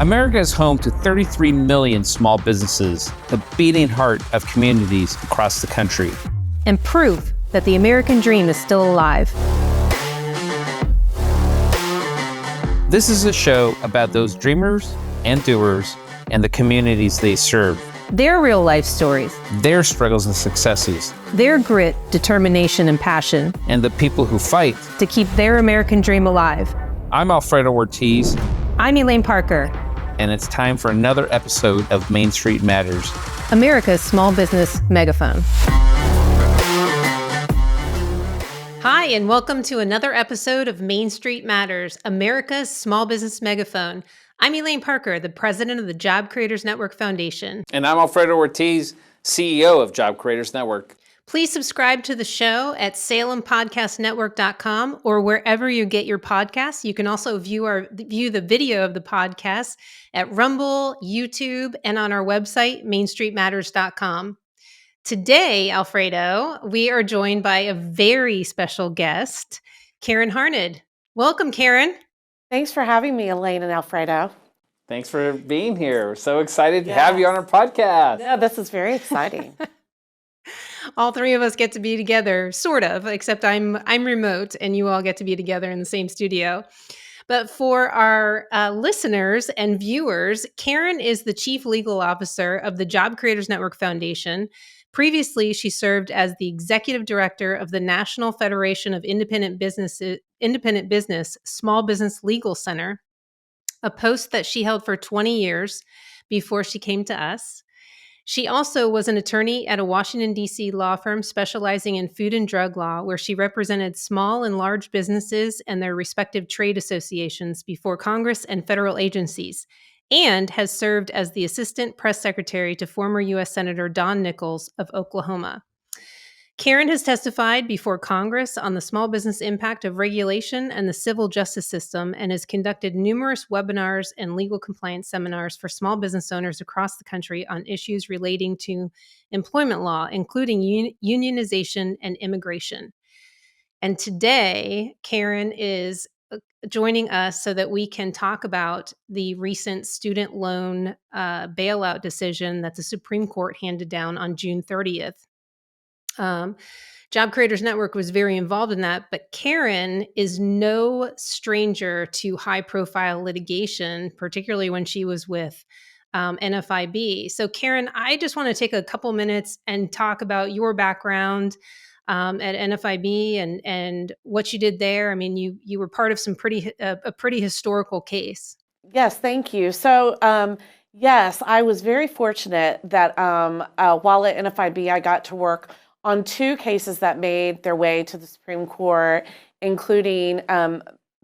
America is home to 33 million small businesses, the beating heart of communities across the country. And proof that the American dream is still alive. This is a show about those dreamers and doers and the communities they serve. Their real life stories. Their struggles and successes. Their grit, determination, and passion. And the people who fight to keep their American dream alive. I'm Alfredo Ortiz. I'm Elaine Parker. And it's time for another episode of Main Street Matters, America's small business megaphone. Hi, and welcome to another episode of Main Street Matters, America's small business megaphone. I'm Elaine Parker, the president of the Job Creators Network Foundation. And I'm Alfredo Ortiz, CEO of Job Creators Network. Please subscribe to the show at SalemPodcastNetwork.com or wherever you get your podcasts. You can also view the video of the podcast at Rumble, YouTube, and on our website, MainStreetMatters.com. Today, Alfredo, we are joined by a very special guest, Karen Harned. Welcome, Karen. Thanks for having me, Elaine and Alfredo. Thanks for being here. We're so excited to have you on our podcast. Yeah, this is very exciting. All three of us get to be together, sort of, except I'm remote and you all get to be together in the same studio. But for our listeners and viewers, Karen is the Chief Legal Officer of the Job Creators Network Foundation. Previously, she served as the Executive Director of the National Federation of Independent Business Small Business Legal Center, a post that she held for 20 years before she came to us. She also was an attorney at a Washington, D.C. law firm specializing in food and drug law, where she represented small and large businesses and their respective trade associations before Congress and federal agencies, and has served as the assistant press secretary to former U.S. Senator Don Nickles of Oklahoma. Karen has testified before Congress on the small business impact of regulation and the civil justice system, and has conducted numerous webinars and legal compliance seminars for small business owners across the country on issues relating to employment law, including unionization and immigration. And today, Karen is joining us so that we can talk about the recent student loan bailout decision that the Supreme Court handed down on June 30th. Job Creators Network was very involved in that, but Karen is no stranger to high-profile litigation, particularly when she was with NFIB. So Karen, I just want to take a couple minutes and talk about your background at NFIB and what you did there. I mean, you were part of a pretty historical case. Yes, thank you. So, yes, I was very fortunate that while at NFIB, I got to work on two cases that made their way to the Supreme Court, including the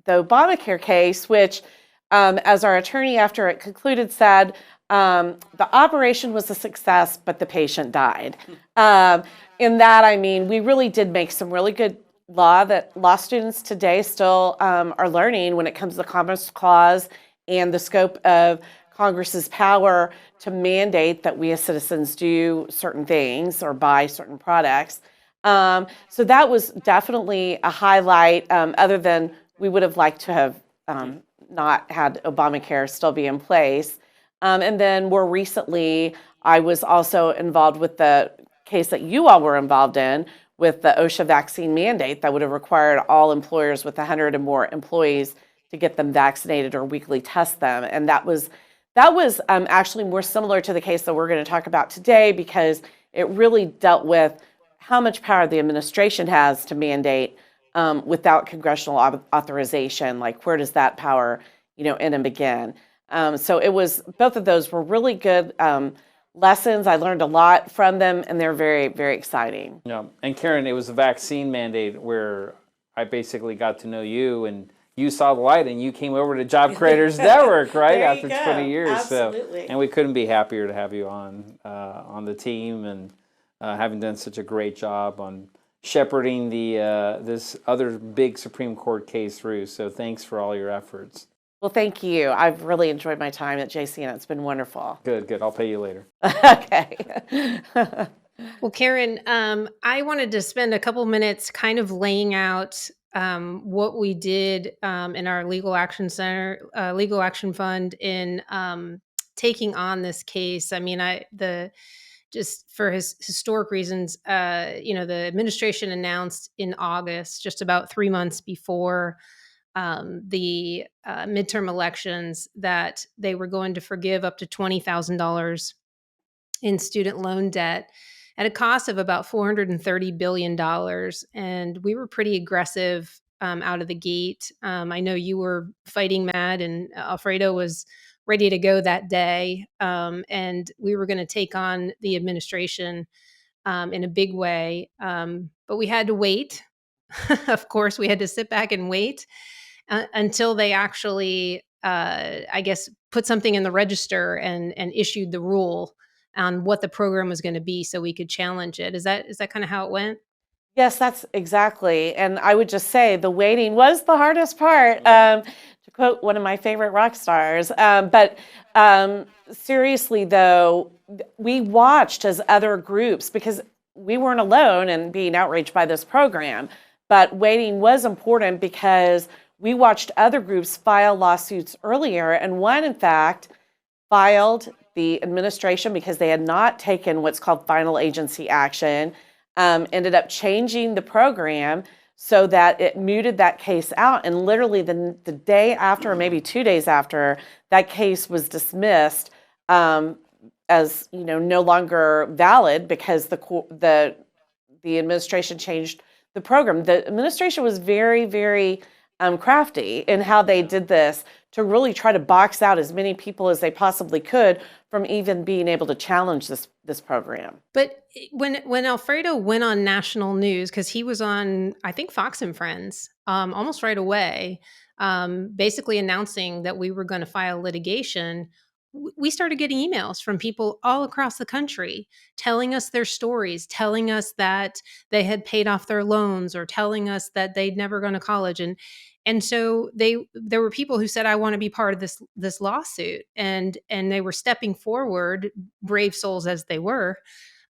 Obamacare case, which, as our attorney after it concluded said, the operation was a success, but the patient died. In that, I mean, we really did make some really good law that law students today still are learning when it comes to the Commerce Clause and the scope of Congress's power to mandate that we as citizens do certain things or buy certain products. So that was definitely a highlight, other than we would have liked to have not had Obamacare still be in place. And then more recently, I was also involved with the case that you all were involved in with the OSHA vaccine mandate that would have required all employers with 100 or more employees to get them vaccinated or weekly test them. And that was actually more similar to the case that we're going to talk about today, because it really dealt with how much power the administration has to mandate without congressional authorization. Like, where does that power, end and begin? So it was, both of those were really good lessons. I learned a lot from them, and they're very, very exciting. Yeah, and Karen, it was a vaccine mandate where I basically got to know you, and you saw the light and you came over to Job Creators Network, right? After 20 years. Absolutely. So, and we couldn't be happier to have you on the team, and having done such a great job on shepherding this other big Supreme Court case through. So thanks for all your efforts. Well, thank you. I've really enjoyed my time at JCN. It's been wonderful. Good. I'll pay you later. Okay. Well, Karen, I wanted to spend a couple minutes kind of laying out what we did in our legal action center, legal action fund in taking on this case. I mean, just for historic reasons, the administration announced in August, just about 3 months before the midterm elections, that they were going to forgive up to $20,000 in student loan debt at a cost of about $430 billion. And we were pretty aggressive out of the gate. I know you were fighting mad, and Alfredo was ready to go that day. And we were going to take on the administration in a big way. But we had to wait. Of course, we had to sit back and wait until they actually, I guess, put something in the register and issued the rule on what the program was going to be, so we could challenge it. Is that kind of how it went? Yes, that's exactly. And I would just say the waiting was the hardest part, to quote one of my favorite rock stars. But seriously, though, we watched as other groups, because we weren't alone in being outraged by this program, but waiting was important because we watched other groups file lawsuits earlier. And one, in fact, filed the administration because they had not taken what's called final agency action. Ended up changing the program so that it mooted that case out. And literally the day after, or maybe 2 days after, that case was dismissed as no longer valid because the administration changed the program. The administration was very, very crafty in how they did this to really try to box out as many people as they possibly could from even being able to challenge this program. But when Alfredo went on national news, because he was on, I think, Fox and Friends, almost right away, basically announcing that we were going to file litigation, we started getting emails from people all across the country telling us their stories, telling us that they had paid off their loans, or telling us that they'd never gone to college. And so there were people who said, I want to be part of this lawsuit. And they were stepping forward, brave souls as they were,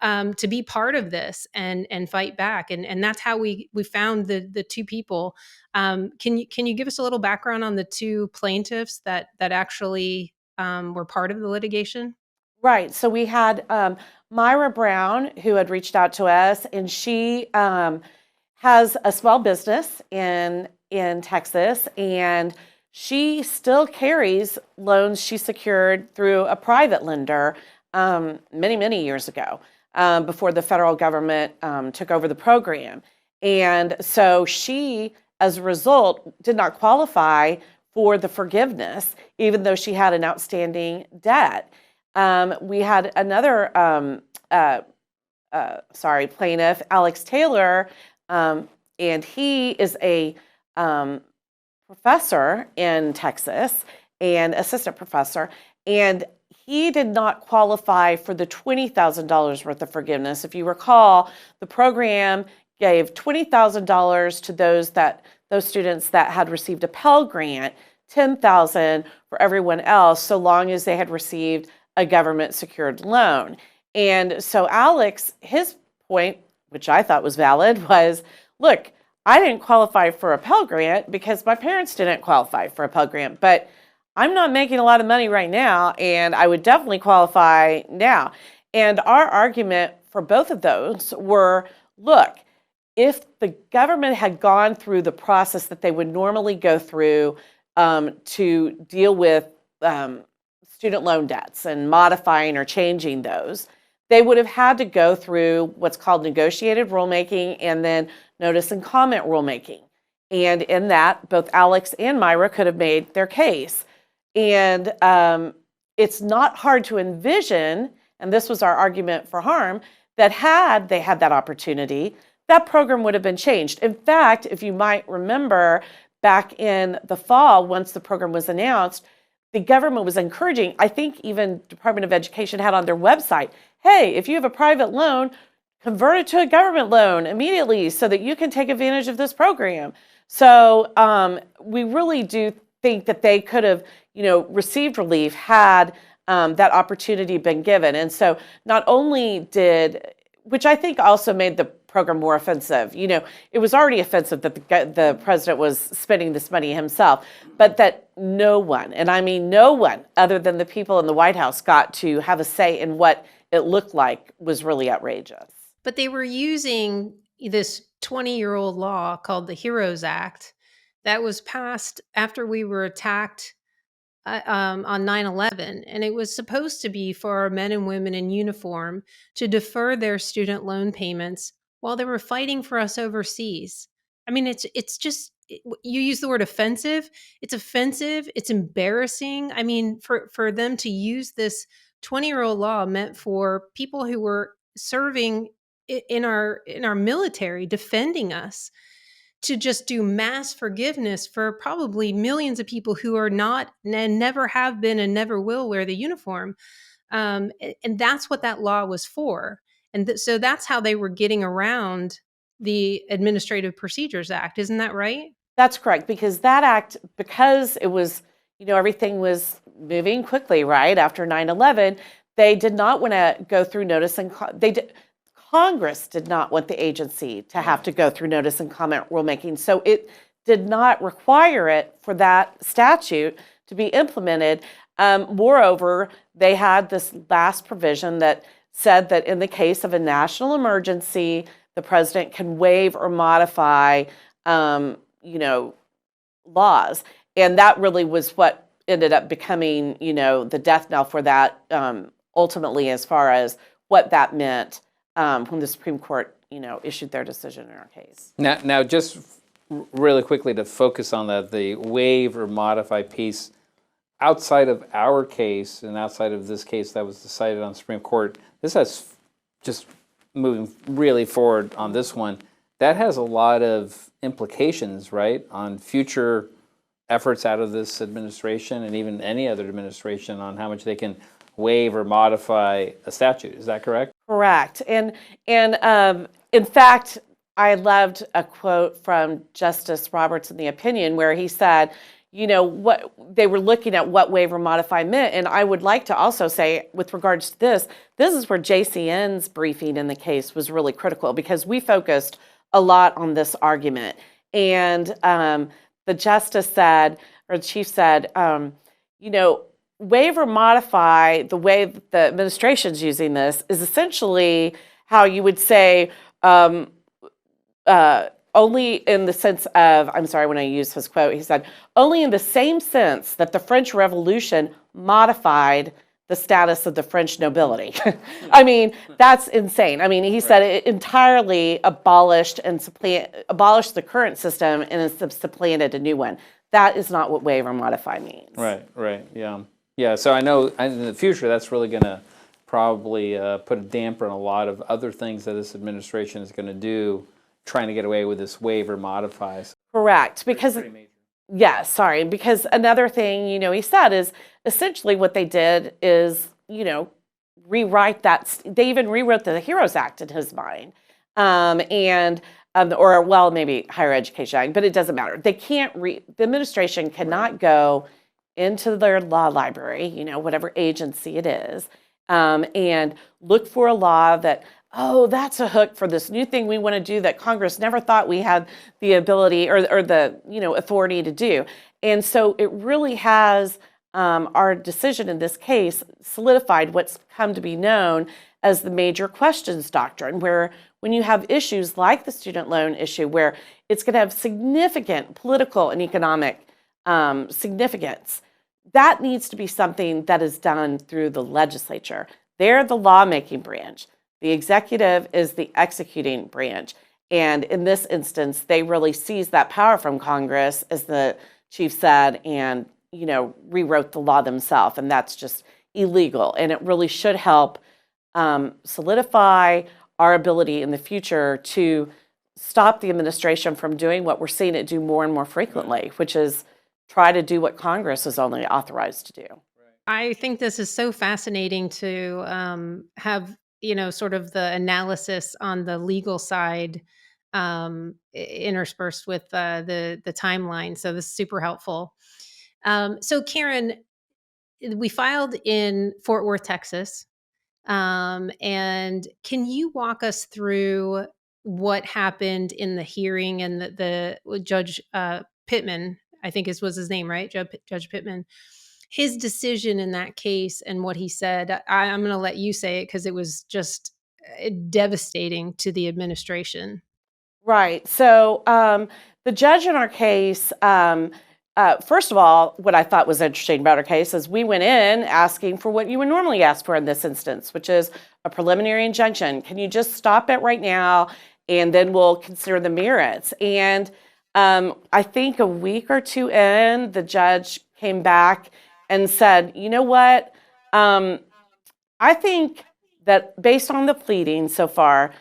to be part of this and fight back. And that's how we found the two people. Can you give us a little background on the two plaintiffs that actually were part of the litigation? Right. So we had Myra Brown, who had reached out to us, and she has a small business in Texas, and she still carries loans she secured through a private lender many, many years ago, before the federal government took over the program. And so she, as a result, did not qualify for the forgiveness, even though she had an outstanding debt. We had another plaintiff, Alex Taylor, and he is a professor in Texas, and assistant professor, and he did not qualify for the $20,000 worth of forgiveness. If you recall, the program gave $20,000 to those students that had received a Pell Grant, $10,000 for everyone else, so long as they had received a government-secured loan. And so Alex, his point, which I thought was valid, was, look, I didn't qualify for a Pell Grant because my parents didn't qualify for a Pell Grant, but I'm not making a lot of money right now, and I would definitely qualify now. And our argument for both of those were, look, if the government had gone through the process that they would normally go through to deal with student loan debts and modifying or changing those, they would have had to go through what's called negotiated rulemaking and then notice and comment rulemaking. And in that, both Alex and Myra could have made their case. And it's not hard to envision, and this was our argument for harm, that had they had that opportunity, that program would have been changed. In fact, if you might remember, back in the fall, once the program was announced, the government was encouraging, I think even Department of Education had on their website, hey, if you have a private loan, convert it to a government loan immediately so that you can take advantage of this program. So we really do think that they could have, received relief had that opportunity been given. And so not only which I think also made the program more offensive. It was already offensive that the president was spending this money himself, but that no one, and I mean no one other than the people in the White House, got to have a say in what it looked like was really outrageous. But they were using this 20-year-old law called the HEROES Act that was passed after we were attacked on 9/11, and it was supposed to be for our men and women in uniform to defer their student loan payments while they were fighting for us overseas. I mean, it's just you use the word offensive. It's offensive. It's embarrassing. I mean, for them to use this 20-year-old law meant for people who were serving in our military, defending us, to just do mass forgiveness for probably millions of people who are not and never have been and never will wear the uniform. And that's what that law was for. And so that's how they were getting around the Administrative Procedures Act. Isn't that right? That's correct, because that act, because it was, everything was moving quickly, right, after 9/11, they did not want to go through notice and Congress did not want the agency to have to go through notice and comment rulemaking. So it did not require it for that statute to be implemented. Moreover, they had this last provision that said that in the case of a national emergency, the president can waive or modify, laws. And that really was what ended up becoming, the death knell for that, ultimately, as far as what that meant. When the Supreme Court, issued their decision in our case. Now, just really quickly to focus on the waive or modify piece, outside of our case and outside of this case that was decided on Supreme Court, this has just moving really forward on this one. That has a lot of implications, right, on future efforts out of this administration and even any other administration on how much they can waive or modify a statute. Is that correct? Correct. And in fact, I loved a quote from Justice Roberts in the opinion where he said, what they were looking at what waive or modify meant. And I would like to also say, with regards to this is where JCN's briefing in the case was really critical, because we focused a lot on this argument. And the justice said, or the chief said, waive or modify, the way that the administration's using this, is essentially how you would say only in the sense of, I'm sorry, when I used his quote, he said, only in the same sense that the French Revolution modified the status of the French nobility. I mean, that's insane. I mean, he said it entirely abolished the current system and supplanted a new one. That is not what waive or modify means. Right, yeah. Yeah, so I know in the future that's really going to probably put a damper on a lot of other things that this administration is going to do, trying to get away with this waive or modify. Correct, because because another thing, he said is essentially what they did is, rewrite that. They even rewrote the HEROES Act in his mind, or maybe Higher Education Act, but it doesn't matter. They can't the administration cannot go into their law library, whatever agency it is, and look for a law that, that's a hook for this new thing we want to do that Congress never thought we had the ability or the authority to do. And so it really has, our decision in this case solidified what's come to be known as the major questions doctrine, where when you have issues like the student loan issue, where it's going to have significant political and economic significance, that needs to be something that is done through the legislature. They're the lawmaking branch. The executive is the executing branch. And in this instance, they really seized that power from Congress, as the chief said, and rewrote the law themselves. And that's just illegal. And it really should help solidify our ability in the future to stop the administration from doing what we're seeing it do more and more frequently, which is try to do what Congress is only authorized to do. I think this is so fascinating to have, sort of the analysis on the legal side interspersed with the timeline. So this is super helpful. So Karen, we filed in Fort Worth, Texas. And can you walk us through what happened in the hearing, and the Judge Pittman, I think was his name, right? Judge Pittman, his decision in that case and what he said. I'm going to let you say it because it was just devastating to the administration. Right. So the judge in our case, first of all, what I thought was interesting about our case is we went in asking for what you would normally ask for in this instance, which is a preliminary injunction. Can you just stop it right now, and then we'll consider the merits? And I think a week or two in, the judge came back and said, you know what? I think that based on the pleading so far,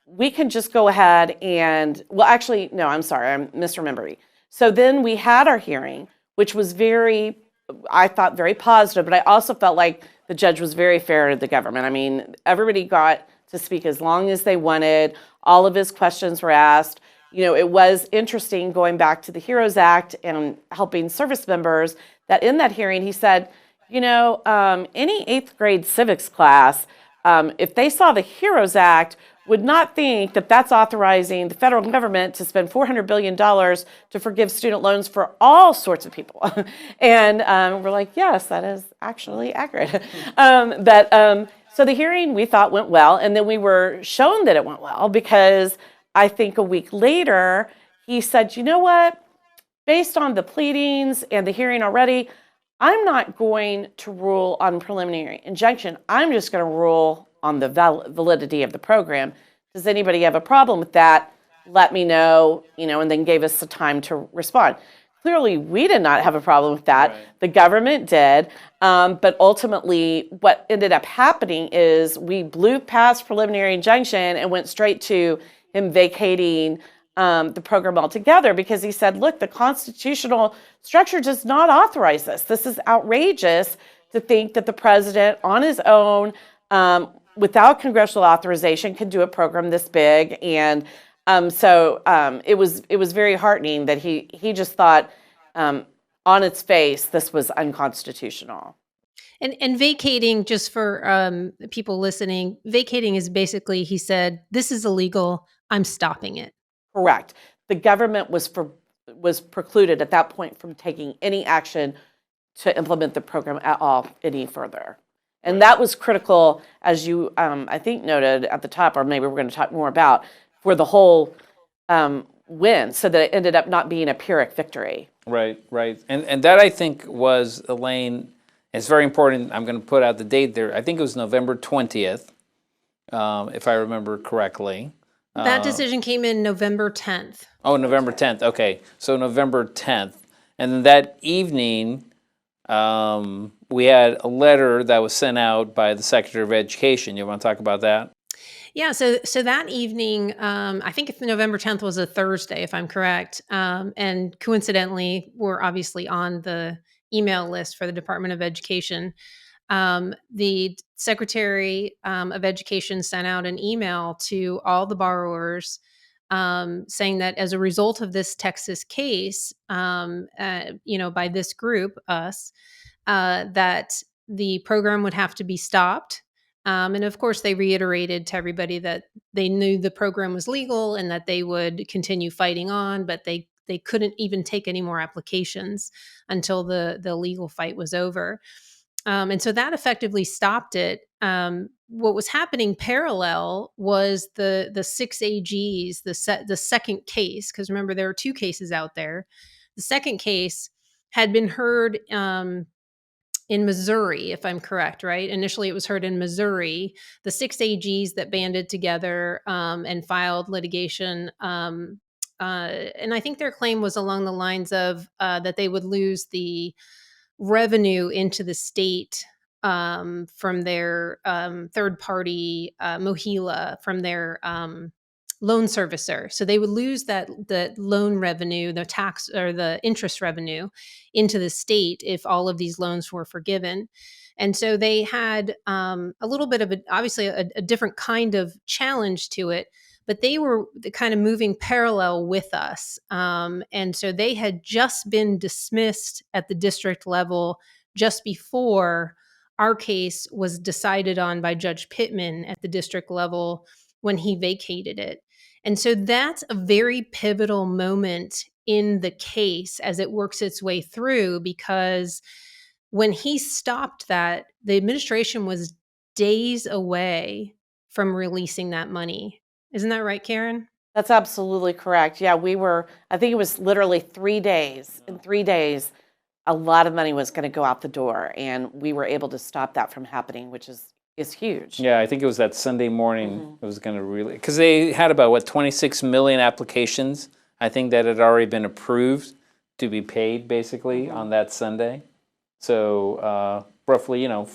we can just go ahead and, well, actually, no, I'm sorry, I'm misremembering. So then we had our hearing, which was very, I thought, very positive, but I also felt like the judge was very fair to the government. I mean, everybody got to speak as long as they wanted. All of his questions were asked. You know, it was interesting going back to the HEROES Act and helping service members, that in that hearing he said, you know, any eighth grade civics class, if they saw the HEROES Act, would not think that that's authorizing the federal government to spend $400 billion to forgive student loans for all sorts of people. And we're like, yes, that is actually accurate. So the hearing we thought went well, and then we were shown that it went well because I think a week later, he said, you know what, based on the pleadings and the hearing already, I'm not going to rule on preliminary injunction. I'm just going to rule on the validity of the program. Does anybody have a problem with that? Let me know, you know, and then gave us the time to respond. Clearly, we did not have a problem with that. Right. The government did. But ultimately, what ended up happening is we blew past preliminary injunction and went straight to him vacating the program altogether, because he said, look, the constitutional structure does not authorize this. This is outrageous to think that the president on his own, without congressional authorization, can do a program this big. And so it was very heartening that he just thought on its face this was unconstitutional. And vacating, just for people listening, vacating is basically, he said, this is illegal, I'm stopping it. Correct. The government was precluded at that point from taking any action to implement the program at all any further. And that was critical, as you, I think, noted at the top, or maybe we're going to talk more about, for the whole win, so that it ended up not being a Pyrrhic victory. Right, right. And that, I think, was, Elaine, it's very important. I'm going to put out the date there. I think it was November 20th, if I remember correctly. That decision came in November 10th. Oh, November 10th. Okay, so November 10th. And then that evening, we had a letter that was sent out by the Secretary of Education. You want to talk about that? Yeah, so that evening, I think if November 10th was a Thursday, if I'm correct, and coincidentally, we're obviously on the email list for the Department of Education. The Secretary of Education sent out an email to all the borrowers saying that as a result of this Texas case, by this group, us, that the program would have to be stopped. And of course, they reiterated to everybody that they knew the program was legal and that they would continue fighting on, but they couldn't even take any more applications until the legal fight was over. And so that effectively stopped it. What was happening parallel was the 6 AGs, the second case, because remember, there are two cases out there. The second case had been heard in Missouri, if I'm correct, right? Initially, it was heard in Missouri. The 6 AGs that banded together and filed litigation. And I think their claim was along the lines of that they would lose the revenue into the state from their third party, Mohila, from their loan servicer. So they would lose that loan revenue, the tax or the interest revenue into the state if all of these loans were forgiven. And so they had a little bit of obviously a different kind of challenge to it, but they were kind of moving parallel with us. And so they had just been dismissed at the district level just before our case was decided on by Judge Pittman at the district level when he vacated it. And so that's a very pivotal moment in the case as it works its way through, because when he stopped that, the administration was days away from releasing that money. Isn't that right, Karen? That's absolutely correct. Yeah, I think it was literally 3 days. In 3 days, a lot of money was going to go out the door, and we were able to stop that from happening, which is huge. Yeah, I think it was that Sunday morning it was going to really, because they had about, what, 26 million applications, I think, that had already been approved to be paid, basically, on that Sunday. So roughly, you know,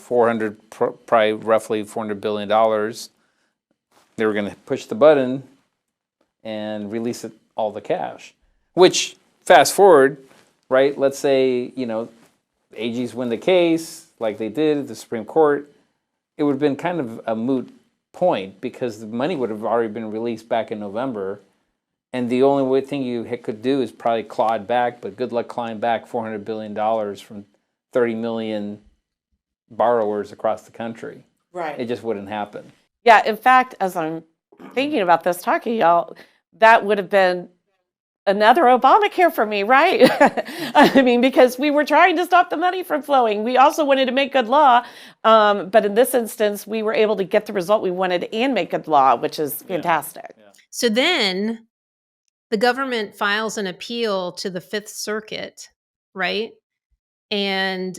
probably roughly $400 billion. They were going to push the button and release all the cash. Which, fast forward, right, let's say, you know, AGs win the case, like they did at the Supreme Court, it would have been kind of a moot point because the money would have already been released back in November. And the only thing you could do is probably claw it back, but good luck clawing back $400 billion from 30 million borrowers across the country. Right. It just wouldn't happen. Yeah, in fact, as I'm thinking about this, talking y'all, that would have been another Obamacare for me, right? I mean, because we were trying to stop the money from flowing. We also wanted to make good law. But in this instance, we were able to get the result we wanted and make good law, which is fantastic. Yeah. So then the government files an appeal to the Fifth Circuit, right? And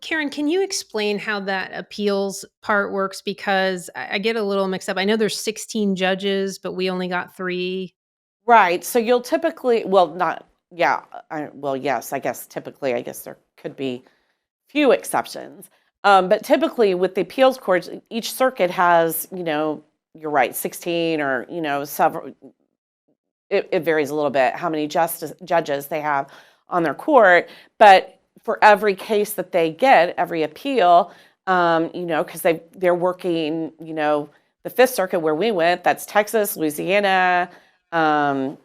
Karen, can you explain how that appeals part works? Because I get a little mixed up. I know there's 16 judges, but we only got 3. Right. So you'll typically, well, not, yeah, yes, I guess typically, I guess there could be few exceptions. But typically with the appeals courts, each circuit has, you know, you're right, 16 or, you know, several, it varies a little bit how many judges they have on their court. But for every case that they get, every appeal, you know, because they're working, you know, the Fifth Circuit where we went, that's Texas, Louisiana, I'm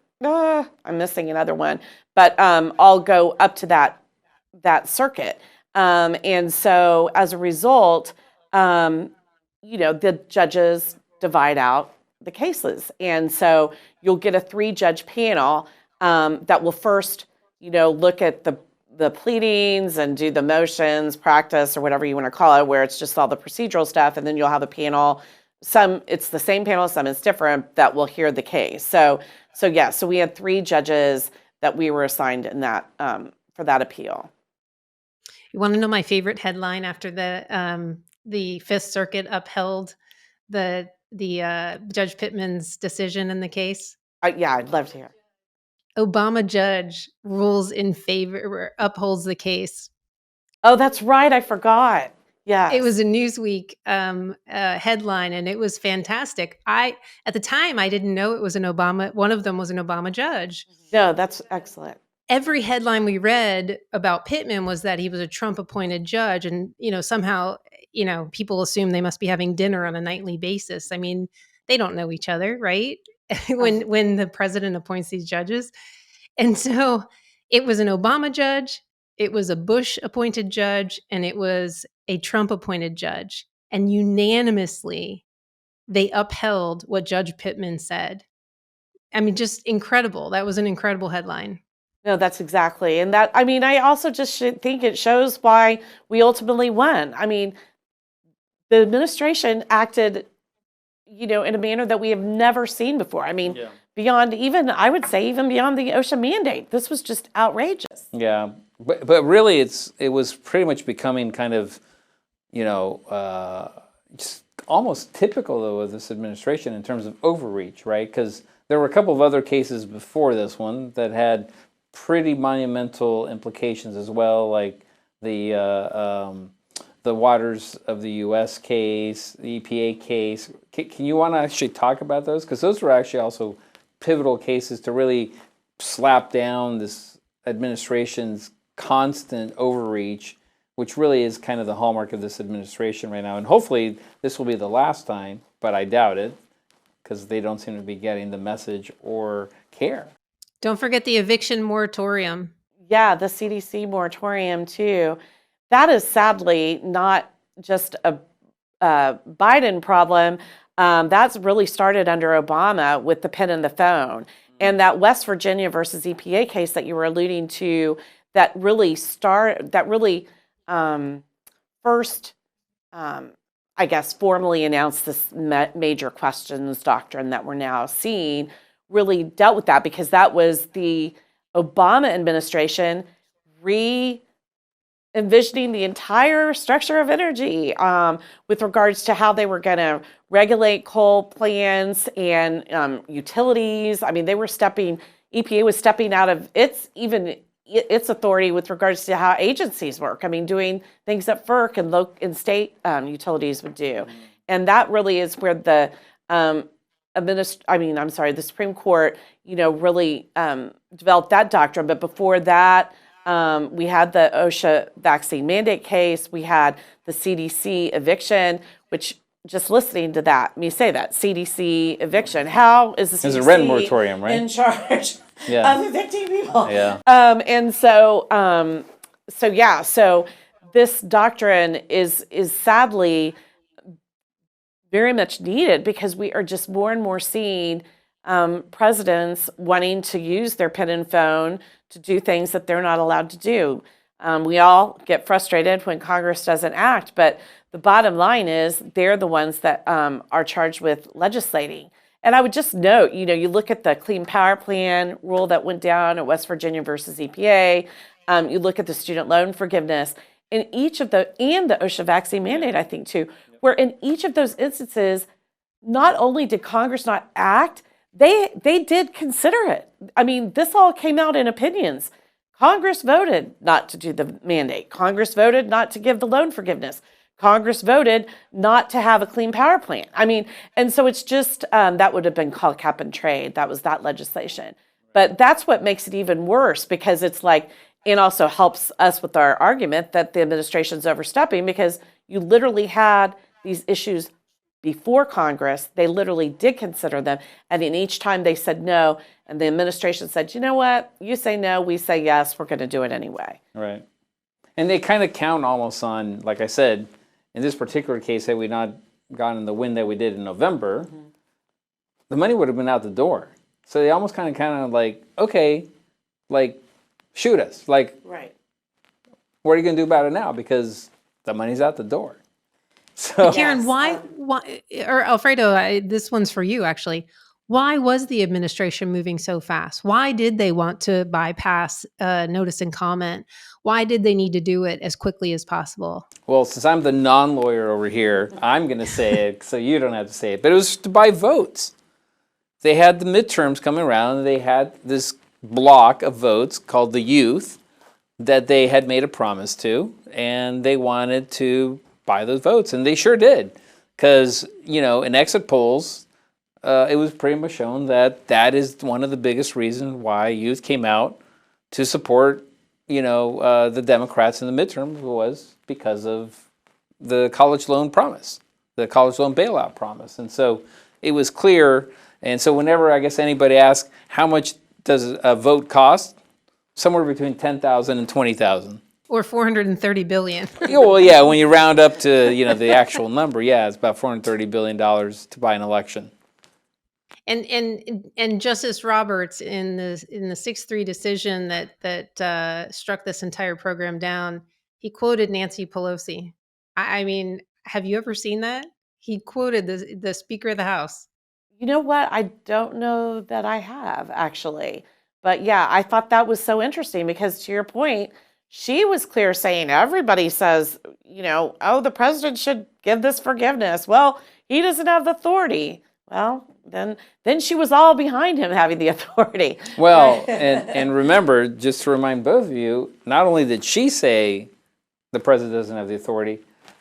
missing another one, but all go up to that circuit. And so as a result, you know, the judges divide out the cases. And so you'll get a 3-judge panel that will first, you know, look at the pleadings and do the motions, practice, or whatever you want to call it, where it's just all the procedural stuff. And then you'll have a panel, some it's the same panel, some is different, that will hear the case. So we had 3 judges that we were assigned in that for that appeal. You want to know my favorite headline after the Fifth Circuit upheld the Judge Pittman's decision in the case? Yeah, I'd love to hear. Obama judge rules in favor, upholds the case. Oh, that's right. I forgot. Yeah. It was a Newsweek headline, and it was fantastic. At the time, I didn't know it was one of them was an Obama judge. No, that's excellent. Every headline we read about Pittman was that he was a Trump-appointed judge, and, you know, somehow, you know, people assume they must be having dinner on a nightly basis. I mean, they don't know each other, right? when the president appoints these judges. And so it was an Obama judge, it was a Bush-appointed judge, and it was a Trump-appointed judge. And unanimously, they upheld what Judge Pittman said. I mean, just incredible. That was an incredible headline. No, that's exactly. And that, I mean, I also just think it shows why we ultimately won. I mean, the administration acted, you know, in a manner that we have never seen before. I mean, beyond even, I would say, even beyond the OSHA mandate. This was just outrageous. Yeah, but really, it was pretty much becoming kind of, you know, just almost typical though of this administration in terms of overreach, right? Because there were a couple of other cases before this one that had pretty monumental implications as well, like the Waters of the U.S. case, the EPA case. Can you want to actually talk about those? Because those were actually also pivotal cases to really slap down this administration's constant overreach, which really is kind of the hallmark of this administration right now. And hopefully this will be the last time, but I doubt it, because they don't seem to be getting the message or care. Don't forget the eviction moratorium. Yeah, the CDC moratorium too. That is sadly not just a Biden problem. That's really started under Obama with the pen and the phone. And that West Virginia versus EPA case that you were alluding to, that really first, I guess, formally announced this major questions doctrine that we're now seeing, really dealt with that, because that was the Obama administration envisioning the entire structure of energy with regards to how they were going to regulate coal plants and utilities. I mean, EPA was stepping out of its authority with regards to how agencies work. I mean, doing things that FERC and state utilities would do. And that really is where the the Supreme Court, really developed that doctrine. But before that, we had the OSHA vaccine mandate case. We had the CDC eviction, which, just listening to that, me say that, CDC eviction. How is the CDC There's a rent moratorium, right? in charge of evicting people? Yeah. So this doctrine is sadly very much needed, because we are just more and more seeing presidents wanting to use their pen and phone to do things that they're not allowed to do. We all get frustrated when Congress doesn't act, but the bottom line is they're the ones that are charged with legislating. And I would just note, you look at the Clean Power Plan rule that went down at West Virginia versus EPA. You look at the student loan forgiveness, and the OSHA vaccine mandate, I think, too, where in each of those instances, not only did Congress not act, they did consider it. I mean, this all came out in opinions. Congress voted not to do the mandate. Congress voted not to give the loan forgiveness. Congress voted not to have a clean power plant. I mean, and so it's just, that would have been called cap and trade. That was that legislation. But that's what makes it even worse, because it's like, it also helps us with our argument that the administration's overstepping, because you literally had these issues before Congress. They literally did consider them. And in each time they said no, and the administration said, you know what, you say no, we say yes, we're going to do it anyway. Right. And they kind of count almost on, like I said, in this particular case, had we not gotten the win that we did in November, the money would have been out the door. So they almost kind of like, okay, like, shoot us. Like, right. What are you going to do about it now? Because the money's out the door. So, Karen, why, or Alfredo, this one's for you, actually. Why was the administration moving so fast? Why did they want to bypass notice and comment? Why did they need to do it as quickly as possible? Well, since I'm the non-lawyer over here, I'm going to say it so you don't have to say it. But it was to buy votes. They had the midterms coming around, and they had this block of votes called the youth that they had made a promise to, and they wanted to buy those votes, and they sure did. Because, in exit polls, it was pretty much shown that that is one of the biggest reasons why youth came out to support, the Democrats in the midterm, was because of the college loan promise, the college loan bailout promise. And so it was clear. And so whenever, I guess, anybody asks, how much does a vote cost? Somewhere between $10,000 and $20,000. Or $430 billion. Well, yeah, when you round up to, the actual number, yeah, it's about $430 billion to buy an election. And Justice Roberts, in the 6-3 decision that struck this entire program down, he quoted Nancy Pelosi. I mean, have you ever seen that? He quoted the Speaker of the House. You know what? I don't know that I have, actually. But yeah, I thought that was so interesting, because to your point, she was clear saying, everybody says, the president should give this forgiveness. Well, he doesn't have the authority. Well, then she was all behind him having the authority. Well, and remember, just to remind both of you, not only did she say the president doesn't have the authority,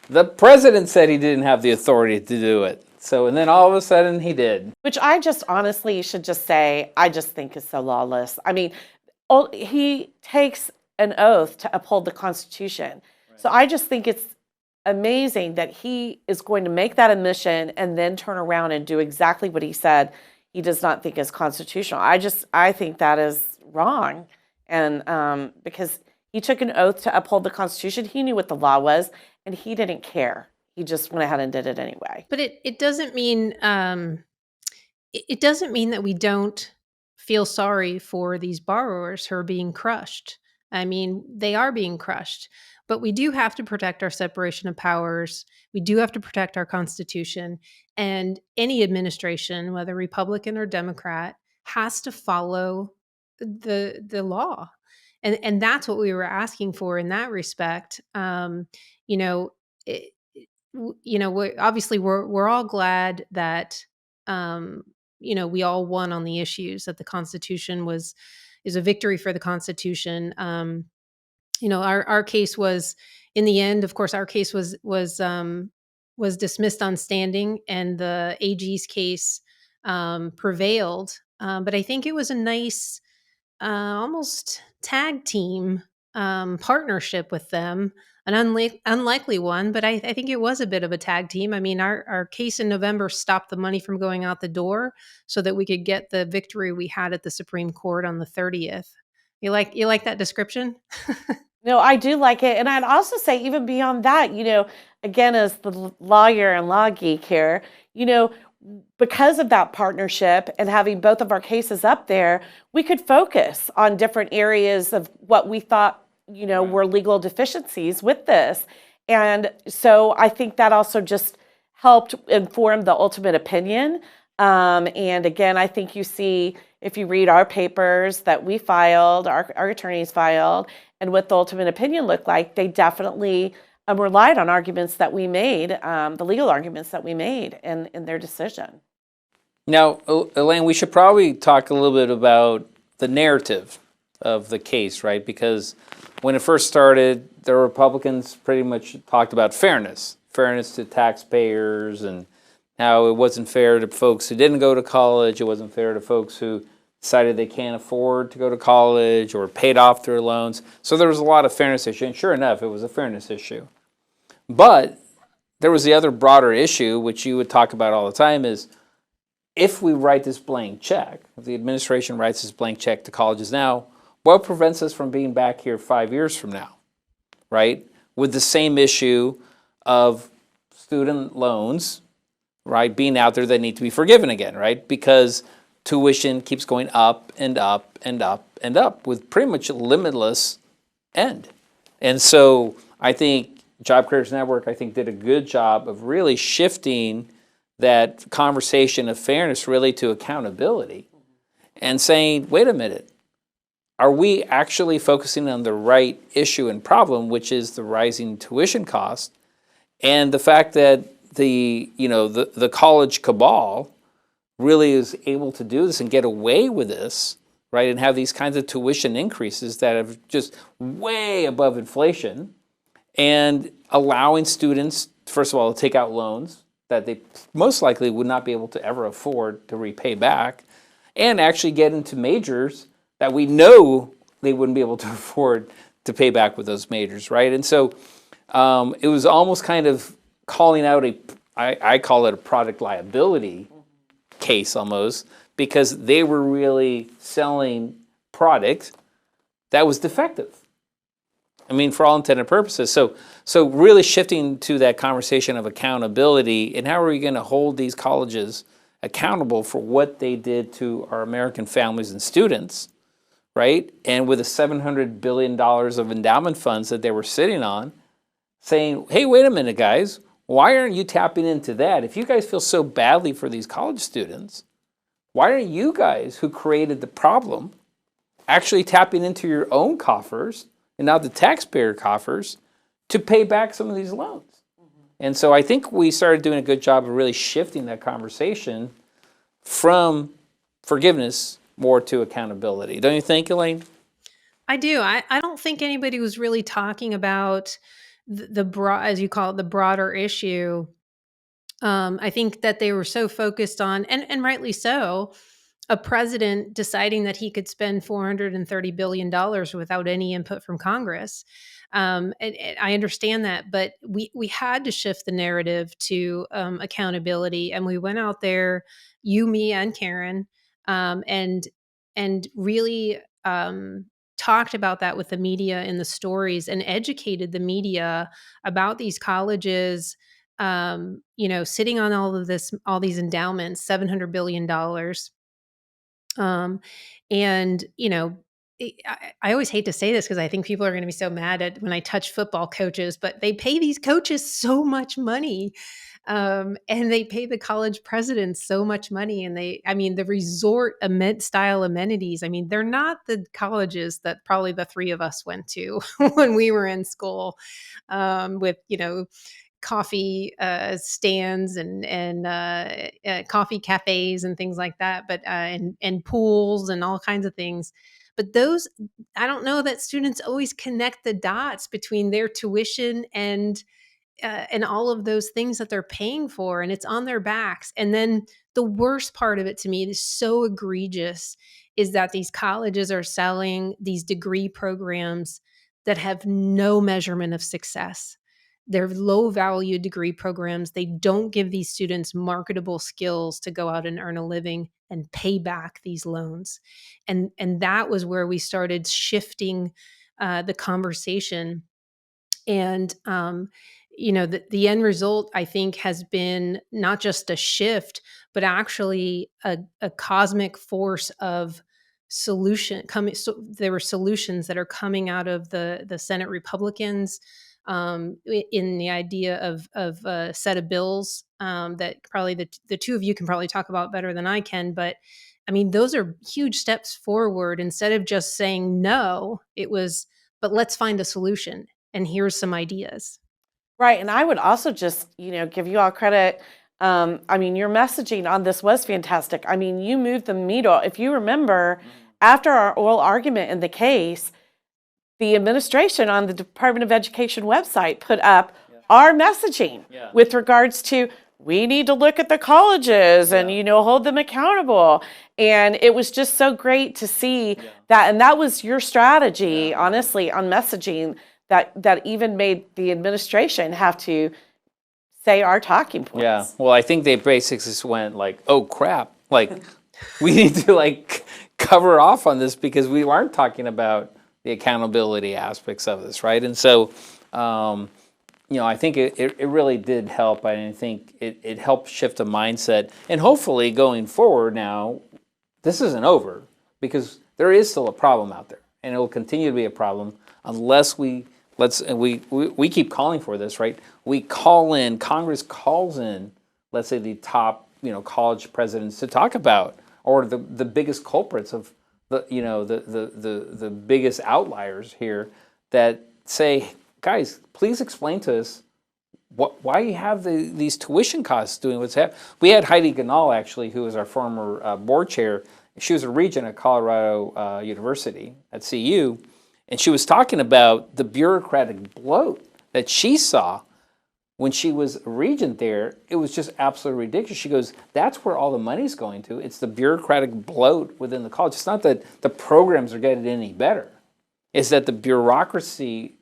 the president said he didn't have the authority to do it. So, and then all of a sudden he did. Which I just honestly should just say, I just think is so lawless. I mean, he takes an oath to uphold the Constitution. Right. So I just think it's amazing that he is going to make that admission and then turn around and do exactly what he said he does not think is constitutional. I think that is wrong. And because he took an oath to uphold the Constitution, he knew what the law was, and he didn't care. He just went ahead and did it anyway. But it doesn't mean it doesn't mean that we don't feel sorry for these borrowers who are being crushed. I mean, they are being crushed, but we do have to protect our separation of powers. We do have to protect our Constitution. And any administration, whether Republican or Democrat, has to follow the law. And that's what we were asking for in that respect. You know, it, obviously we're all glad that um, we all won on the issues, that the Constitution is a victory for the Constitution. Our case was, in the end, of course, our case was dismissed on standing, and the AG's case prevailed. But I think it was a nice, almost tag team partnership with them, an unlikely one, but I think it was a bit of a tag team. I mean, our case in November stopped the money from going out the door so that we could get the victory we had at the Supreme Court on the 30th. You like that description? No, I do like it. And I'd also say, even beyond that, again, as the lawyer and law geek here, because of that partnership and having both of our cases up there, we could focus on different areas of what we thought, were legal deficiencies with this. And so I think that also just helped inform the ultimate opinion. And again, I think you see, if you read our papers that we filed, our attorneys filed, and what the ultimate opinion looked like, they definitely relied on arguments that we made, the legal arguments that we made in their decision. Now, Elaine, we should probably talk a little bit about the narrative of the case, right? Because when it first started, the Republicans pretty much talked about fairness to taxpayers, and how it wasn't fair to folks who didn't go to college. It wasn't fair to folks who decided they can't afford to go to college or paid off their loans. So there was a lot of fairness issue, and sure enough, it was a fairness issue. But there was the other broader issue, which you would talk about all the time, is if we write this blank check, if the administration writes this blank check to colleges now, what prevents us from being back here 5 years from now, right? With the same issue of student loans, right, being out there that need to be forgiven again, right? Because tuition keeps going up and up and up and up with pretty much a limitless end. And so I think Job Creators Network, did a good job of really shifting that conversation of fairness really to accountability and saying, wait a minute, are we actually focusing on the right issue and problem, which is the rising tuition cost, and the fact that the college cabal really is able to do this and get away with this, right, and have these kinds of tuition increases that are just way above inflation, and allowing students, first of all, to take out loans that they most likely would not be able to ever afford to repay back, and actually get into majors that we know they wouldn't be able to afford to pay back with those majors, right? And so it was almost kind of calling out I call it a product liability case almost, because they were really selling product that was defective. I mean, for all intended purposes. So really shifting to that conversation of accountability, and how are we going to hold these colleges accountable for what they did to our American families and students, right? And with the $700 billion of endowment funds that they were sitting on, saying, hey, wait a minute, guys, why aren't you tapping into that? If you guys feel so badly for these college students, why aren't you guys, who created the problem, actually tapping into your own coffers, and now the taxpayer coffers, to pay back some of these loans? And so I think we started doing a good job of really shifting that conversation from forgiveness more to accountability. Don't you think, Elaine? I do. I don't think anybody was really talking about the broad, as you call it, the broader issue. I think that they were so focused on, and rightly so, a president deciding that he could spend $430 billion without any input from Congress. And I understand that, but we had to shift the narrative to accountability, and we went out there, you, me, and Karen, and really talked about that with the media in the stories, and educated the media about these colleges sitting on all these endowments, $700 billion. Um, and, I always hate to say this because I think people are going to be so mad at when I touch football coaches, but they pay these coaches so much money. And they pay the college presidents so much money. And the resort style amenities, they're not the colleges that probably the three of us went to when we were in school, with, coffee stands and coffee cafes and things like that, but and pools and all kinds of things. But those, I don't know that students always connect the dots between their tuition and all of those things that they're paying for, and it's on their backs. And then the worst part of it to me is so egregious is that these colleges are selling these degree programs that have no measurement of success. They're low value degree programs. They don't give these students marketable skills to go out and earn a living and pay back these loans. And that was where we started shifting the conversation. And the end result, I think, has been not just a shift, but actually a cosmic force of solution coming. So there were solutions that are coming out of the Senate Republicans, in the idea of a set of bills, that probably the two of you can probably talk about better than I can. But those are huge steps forward. Instead of just saying no, it was, but let's find a solution. And here's some ideas. Right. And I would also just, give you all credit. Your messaging on this was fantastic. You moved the needle. If you remember, after our oral argument in the case, the administration on the Department of Education website put up our messaging with regards to, we need to look at the colleges and, hold them accountable. And it was just so great to see that. And that was your strategy, honestly, on messaging that even made the administration have to say our talking points. Yeah. Well, I think they basically just went like, oh, crap. Like, we need to cover off on this because we aren't talking about the accountability aspects of this, right? And so, I think it really did help. I think it helped shift a mindset. And hopefully going forward now, this isn't over because there is still a problem out there. And it will continue to be a problem unless we keep calling for this, right? We call in, Congress calls in, let's say the top, college presidents to talk about, or the biggest culprits of the biggest outliers here that say, guys, please explain to us why you have these tuition costs doing what's happening. We had Heidi Ganal, actually, who was our former board chair. She was a regent at Colorado University at CU, and she was talking about the bureaucratic bloat that she saw when she was a regent there. It was just absolutely ridiculous. She goes, that's where all the money's going to. It's the bureaucratic bloat within the college. It's not that the programs are getting any better. It's that the bureaucracy,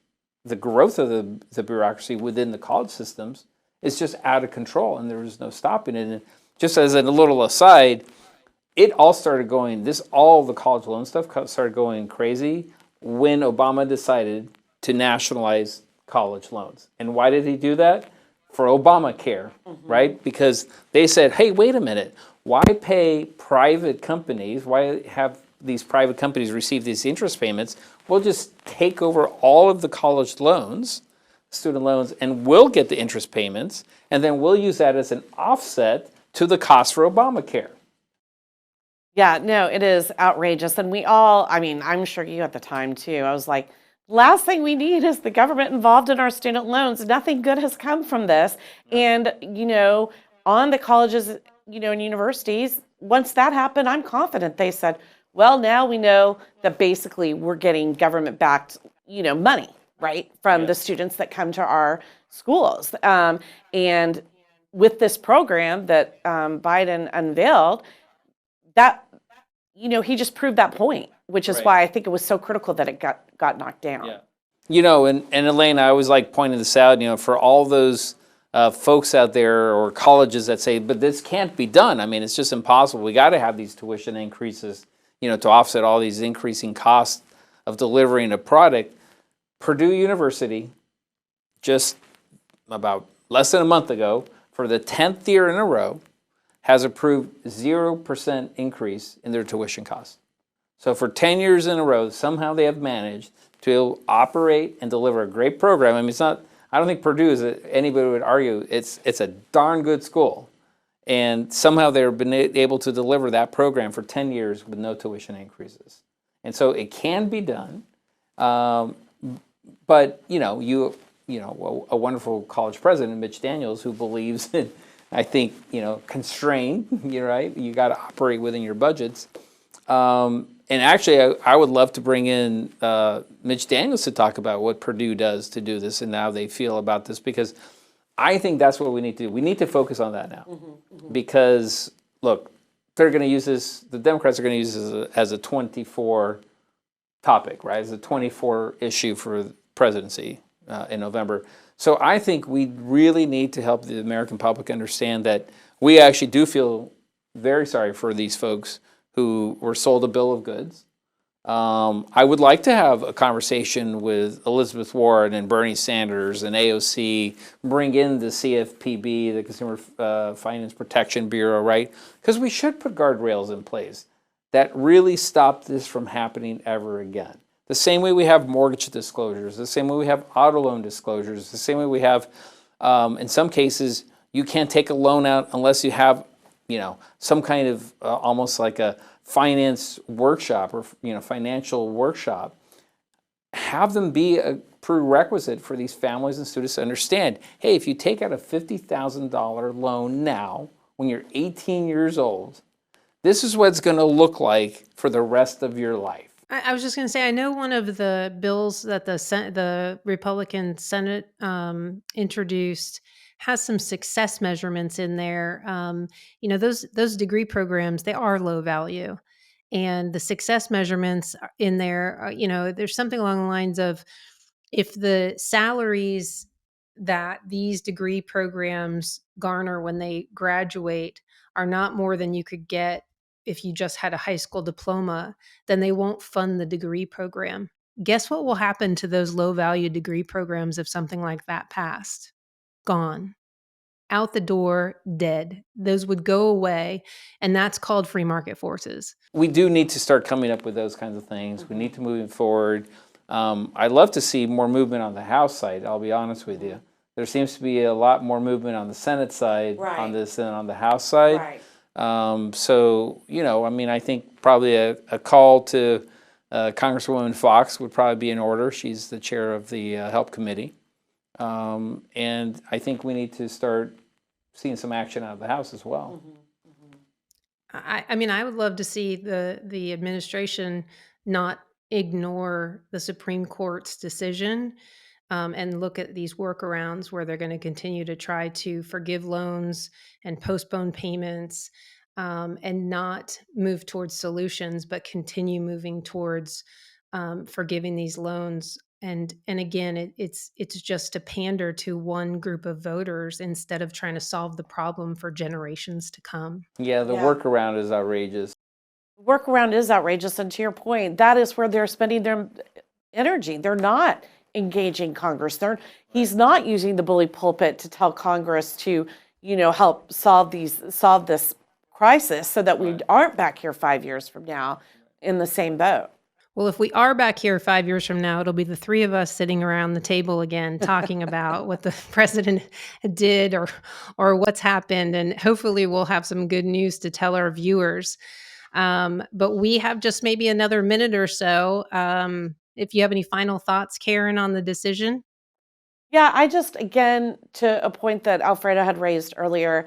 the growth of the bureaucracy within the college systems is just out of control, and there is no stopping it. And just as a little aside, it all started going, all the college loan stuff started going crazy when Obama decided to nationalize college loans. And why did he do that? For Obamacare, right? Because they said, hey, wait a minute, why pay private companies, why have these private companies receive these interest payments? We'll just take over all of the college loans, student loans, and we'll get the interest payments, and then we'll use that as an offset to the cost for Obamacare. Yeah, no, it is outrageous. And we all, I'm sure you at the time too, I was like, last thing we need is the government involved in our student loans. Nothing good has come from this. And, on the colleges, and universities, once that happened, I'm confident they said, well, now we know that basically we're getting government-backed, money, right, from the students that come to our schools. And with this program that Biden unveiled, that, he just proved that point, which is why I think it was so critical that it got knocked down. Yeah. And Elaine, I always like pointing this out, for all those folks out there or colleges that say, but this can't be done. It's just impossible. We got to have these tuition increases, to offset all these increasing costs of delivering a product. Purdue University, just about less than a month ago, for the 10th year in a row, has approved 0% increase in their tuition costs. So for 10 years in a row, somehow they have managed to operate and deliver a great program. I mean, it's not, I don't think Purdue is, anybody would argue, it's a darn good school. And somehow they've been able to deliver that program for 10 years with no tuition increases. And so it can be done. But, a wonderful college president, Mitch Daniels, who believes in, I think, constrained, you're right, you got to operate within your budgets. And actually, I would love to bring in Mitch Daniels to talk about what Purdue does to do this and how they feel about this, because I think that's what we need to do. We need to focus on that now. Because, look, they're going to use this, the Democrats are going to use this as a 24 topic, right? As a 24 issue for the presidency in November. So I think we really need to help the American public understand that we actually do feel very sorry for these folks who were sold a bill of goods. I would like to have a conversation with Elizabeth Warren and Bernie Sanders and AOC, bring in the CFPB, the Consumer Finance Protection Bureau, right? Because we should put guardrails in place that really stop this from happening ever again. The same way we have mortgage disclosures, the same way we have auto loan disclosures, the same way we have, in some cases, you can't take a loan out unless you have, some kind of almost like a finance workshop or financial workshop. Have them be a prerequisite for these families and students to understand, hey, if you take out a $50,000 loan now when you're 18 years old, this is what it's going to look like for the rest of your life. I was just going to say, I know one of the bills that the Republican Senate introduced has some success measurements in there. Those degree programs, they are low value. And the success measurements in there, there's something along the lines of, if the salaries that these degree programs garner when they graduate are not more than you could get if you just had a high school diploma, then they won't fund the degree program. Guess what will happen to those low value degree programs if something like that passed? Gone. Out the door, dead. Those would go away, and that's called free market forces. We do need to start coming up with those kinds of things. We need to move forward. I'd love to see more movement on the House side, I'll be honest with you. There seems to be a lot more movement on the Senate side on this than on the House side. Right. I think probably a call to Congresswoman Fox would probably be in order. She's the chair of the Help Committee. And I think we need to start seeing some action out of the House as well. I would love to see the administration not ignore the Supreme Court's decision and look at these workarounds where they're going to continue to try to forgive loans and postpone payments and not move towards solutions, but continue moving towards forgiving these loans. And again, it's just to pander to one group of voters instead of trying to solve the problem for generations to come. Yeah, the workaround is outrageous. Workaround is outrageous, and to your point, that is where they're spending their energy. They're not engaging Congress. He's not using the bully pulpit to tell Congress to, help solve this crisis so that we aren't back here 5 years from now in the same boat. Well, if we are back here 5 years from now, it'll be the three of us sitting around the table again, talking about what the president did or what's happened. And hopefully we'll have some good news to tell our viewers. But we have just maybe another minute or so. If you have any final thoughts, Karen, on the decision. Yeah, again, to a point that Alfredo had raised earlier,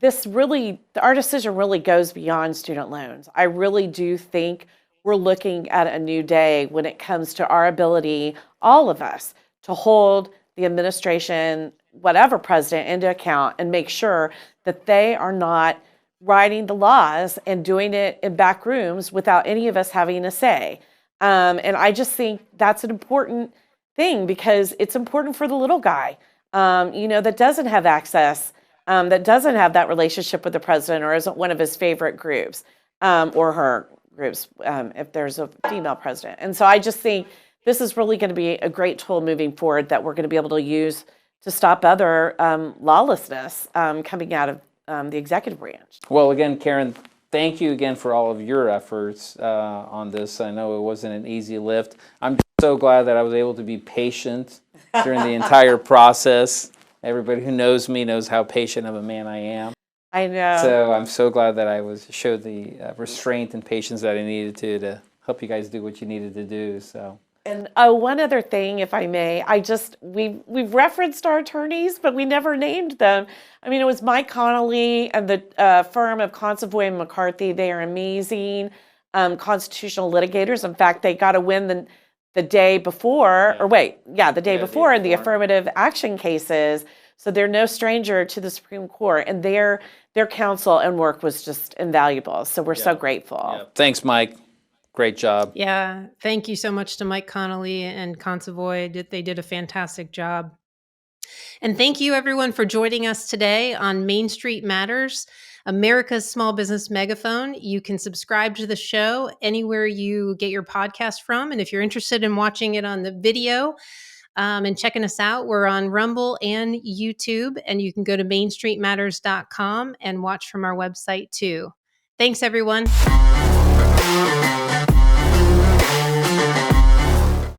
our decision really goes beyond student loans. I really do think we're looking at a new day when it comes to our ability, all of us, to hold the administration, whatever president, into account and make sure that they are not writing the laws and doing it in back rooms without any of us having a say. And I just think that's an important thing because it's important for the little guy, that doesn't have access, that doesn't have that relationship with the president or isn't one of his favorite groups or her groups if there's a female president. And so I just think this is really going to be a great tool moving forward that we're going to be able to use to stop other lawlessness coming out of the executive branch. Well, again, Karen, thank you again for all of your efforts on this. I know it wasn't an easy lift. I'm so glad that I was able to be patient during the entire process. Everybody who knows me knows how patient of a man I am. I know. So I'm so glad that I showed the restraint and patience that I needed to help you guys do what you needed to do. So. And one other thing, if I may, we've referenced our attorneys, but we never named them. I mean, it was Mike Connolly and the firm of Consovoy and McCarthy. They are amazing constitutional litigators. In fact, they got a win the day before, the day before in the affirmative action cases. So they're no stranger to the Supreme Court, and their counsel and work was just invaluable. So we're so grateful. Yeah. Thanks, Mike. Great job. Yeah. Thank you so much to Mike Connolly and Consovoy. They did a fantastic job. And thank you, everyone, for joining us today on Main Street Matters, America's small business megaphone. You can subscribe to the show anywhere you get your podcast from. And if you're interested in watching it on the video and checking us out, we're on Rumble and YouTube. And you can go to mainstreetmatters.com and watch from our website, too. Thanks, everyone.